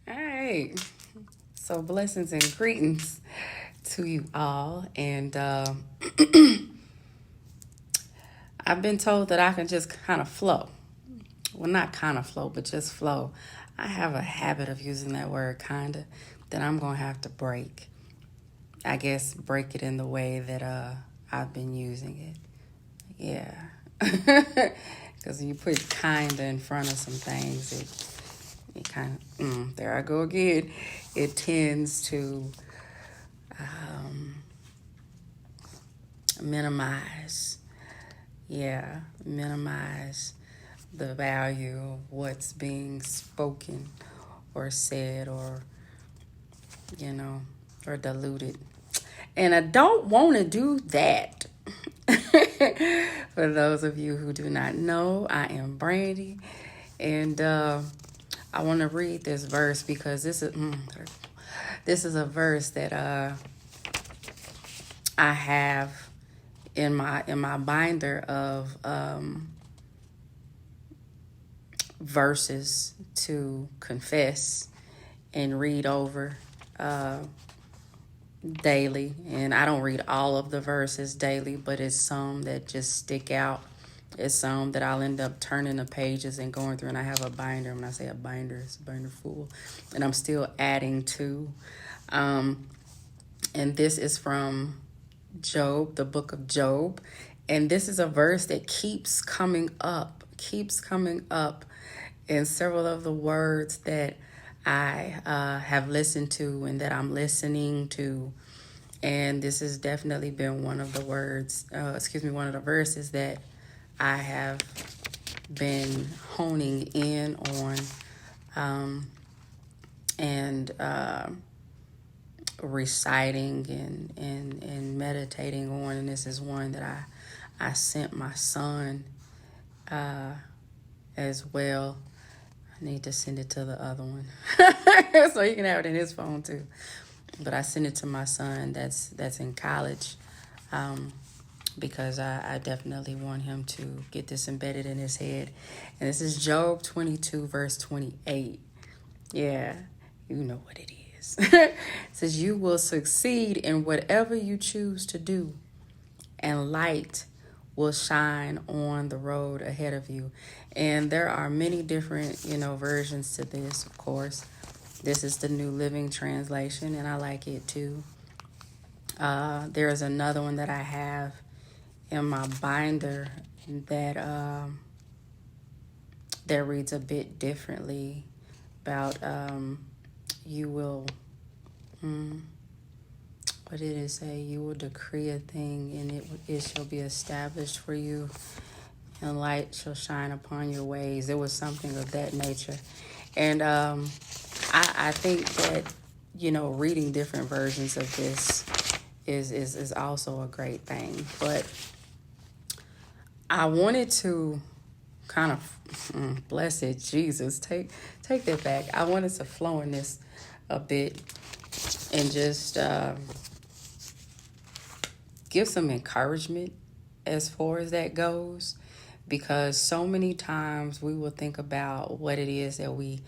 All right. So, blessings and greetings to you all. And I've been told that I can just kind of flow. Well, not kind of flow, but just flow. I have a habit of using that word kind of that I'm going to have to break. I guess break it in the way that I've been using it. Yeah. Because you put kind of in front of some things, it kind of, there I go again. It tends to um, minimize, minimize the value of what's being spoken or said you know, or diluted. And I don't want to do that. For those of you who do not know, I am Brandy. And I want to read this verse because this is a verse that I have in my binder of verses to confess and read over daily. And I don't read all of the verses daily, but it's some that just stick out. It's some that I'll end up turning the pages and going through. And I have a binder. When I say a binder, it's a binder full. And I'm still adding to. And this is from Job, the book of Job. And this is a verse that keeps coming up in several of the words that I have listened to and that I'm listening to. And this has definitely been one of the one of the verses that I have been honing in on and reciting and meditating on. And this is one that I sent my son as well. I need to send it to the other one so he can have it in his phone too. But I sent it to my son that's in college because I definitely want him to get this embedded in his head. And this is Job 22, verse 28. Yeah, you know what it is. It says, you will succeed in whatever you choose to do, and light will shine on the road ahead of you. And there are many different, versions to this, of course. This is the New Living Translation, and I like it too. There is another one that I have in my binder that that reads a bit differently about you will. What did it say? You will decree a thing, and it shall be established for you, and light shall shine upon your ways. It was something of that nature, and I think that reading different versions of this is also a great thing. But I wanted to kind of blessed Jesus, take that back. I wanted to flow in this a bit and just give some encouragement as far as that goes, because so many times we will think about what it is that we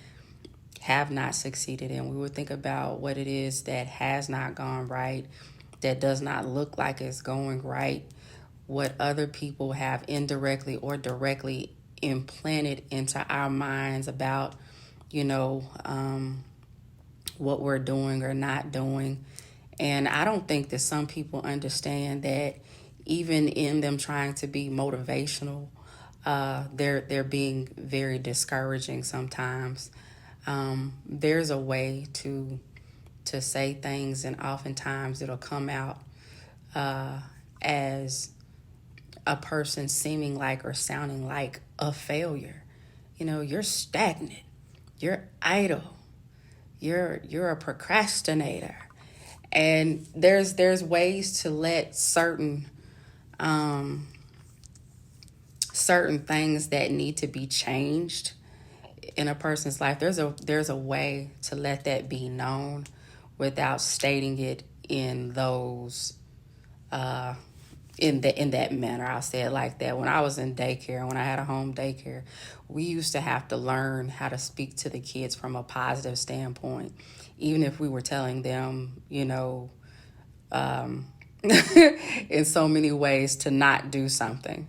have not succeeded in. We will think about what it is that has not gone right, that does not look like it's going right, what other people have indirectly or directly implanted into our minds about, what we're doing or not doing. And I don't think that some people understand that even in them trying to be motivational, they're being very discouraging sometimes. There's a way to say things, and oftentimes it'll come out as a person seeming like or sounding like a failure. You're stagnant, you're idle, you're a procrastinator. And there's ways to let certain things that need to be changed in a person's life. There's a way to let that be known without stating it in those in that manner. I'll say it like that. When I was in daycare, when I had a home daycare, we used to have to learn how to speak to the kids from a positive standpoint, even if we were telling them, in so many ways to not do something.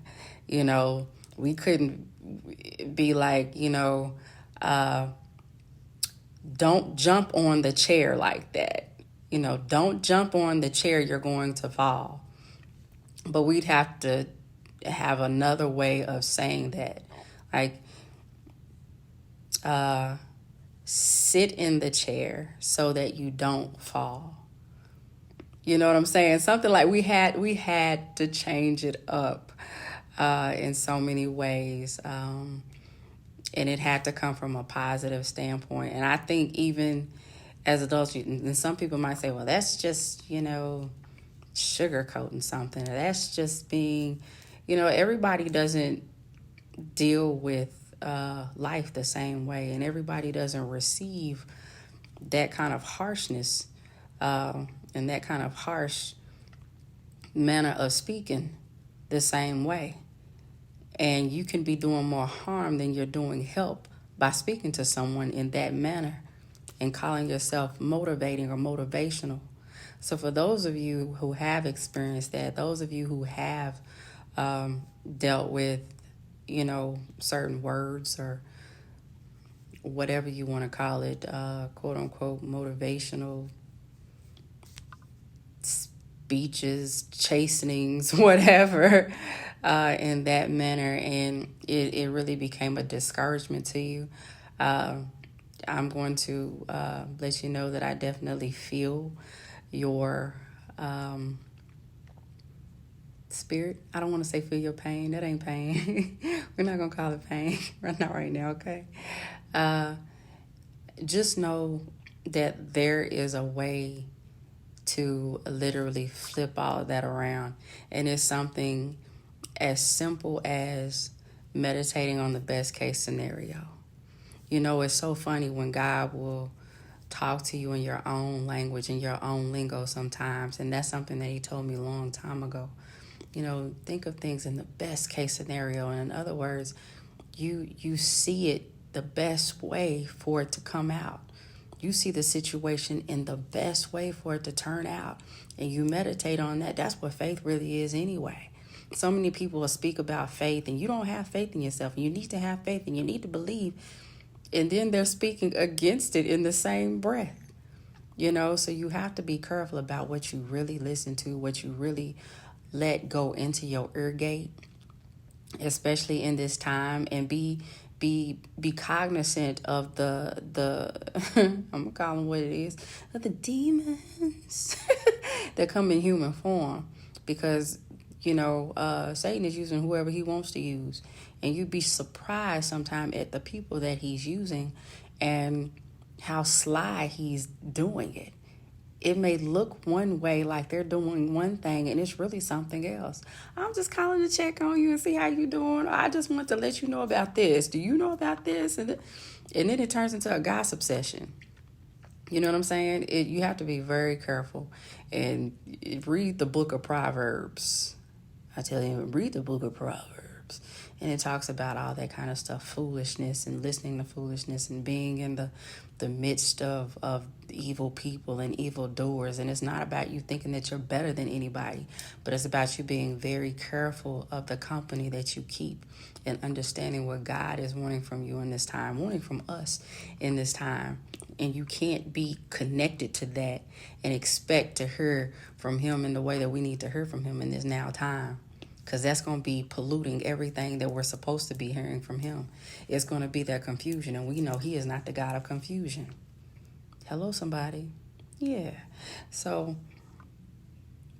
We couldn't be like, don't jump on the chair like that. Don't jump on the chair, you're going to fall. But we'd have to have another way of saying that. Like, sit in the chair so that you don't fall. You know what I'm saying? Something like we had to change it up in so many ways. And it had to come from a positive standpoint. And I think even as adults, and some people might say, well, that's just, sugarcoating something. That's just being, everybody doesn't deal with life the same way. And everybody doesn't receive that kind of harshness and that kind of harsh manner of speaking the same way. And you can be doing more harm than you're doing help by speaking to someone in that manner and calling yourself motivating or motivational. So for those of you who have experienced that, those of you who have dealt with, certain words or whatever you want to call it, quote unquote, motivational speeches, chastenings, whatever, in that manner, and it really became a discouragement to you, I'm going to let you know that I definitely feel your spirit. I don't want to say feel your pain. That ain't pain. We're not going to call it pain. Not right now, okay? Just know that there is a way to literally flip all of that around. And it's something as simple as meditating on the best case scenario. It's so funny when God will talk to you in your own language, in your own lingo sometimes. And that's something that he told me a long time ago. Think of things in the best case scenario. And in other words, you see it the best way for it to come out. You see the situation in the best way for it to turn out. And you meditate on that. That's what faith really is anyway. So many people will speak about faith and you don't have faith in yourself. And you need to have faith and you need to believe. And then they're speaking against it in the same breath. So you have to be careful about what you really listen to, what you really let go into your ear gate, especially in this time, and be cognizant of the I'm gonna call them what it is, of the demons that come in human form, because Satan is using whoever he wants to use, and you'd be surprised sometimes at the people that he's using and how sly he's doing it. It may look one way, like they're doing one thing, and it's really something else. I'm just calling to check on you and see how you're doing. I just want to let you know about this. Do you know about this? And then it turns into a gossip session. You know what I'm saying? You have to be very careful and read the book of Proverbs. I tell you, read the book of Proverbs. And it talks about all that kind of stuff, foolishness and listening to foolishness and being in the midst of evil people and evil doers. And it's not about you thinking that you're better than anybody, but it's about you being very careful of the company that you keep and understanding what God is wanting from you in this time, wanting from us in this time. And you can't be connected to that and expect to hear from him in the way that we need to hear from him in this now time. Because that's going to be polluting everything that we're supposed to be hearing from him. It's going to be that confusion. And we know he is not the God of confusion. Hello, somebody. Yeah. So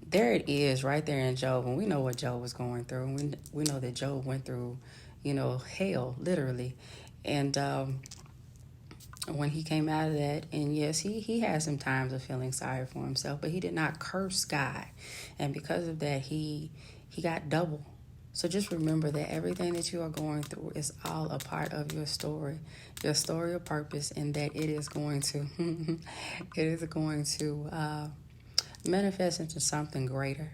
there it is right there in Job. And we know what Job was going through. And we know that Job went through, hell, literally. And when he came out of that, and yes, he had some times of feeling sorry for himself, but he did not curse God. And because of that, he got double. So just remember that everything that you are going through is all a part of your story of purpose, and that it is going to manifest into something greater.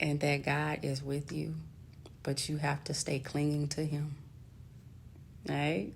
and that God is with you, but you have to stay clinging to Him. All right?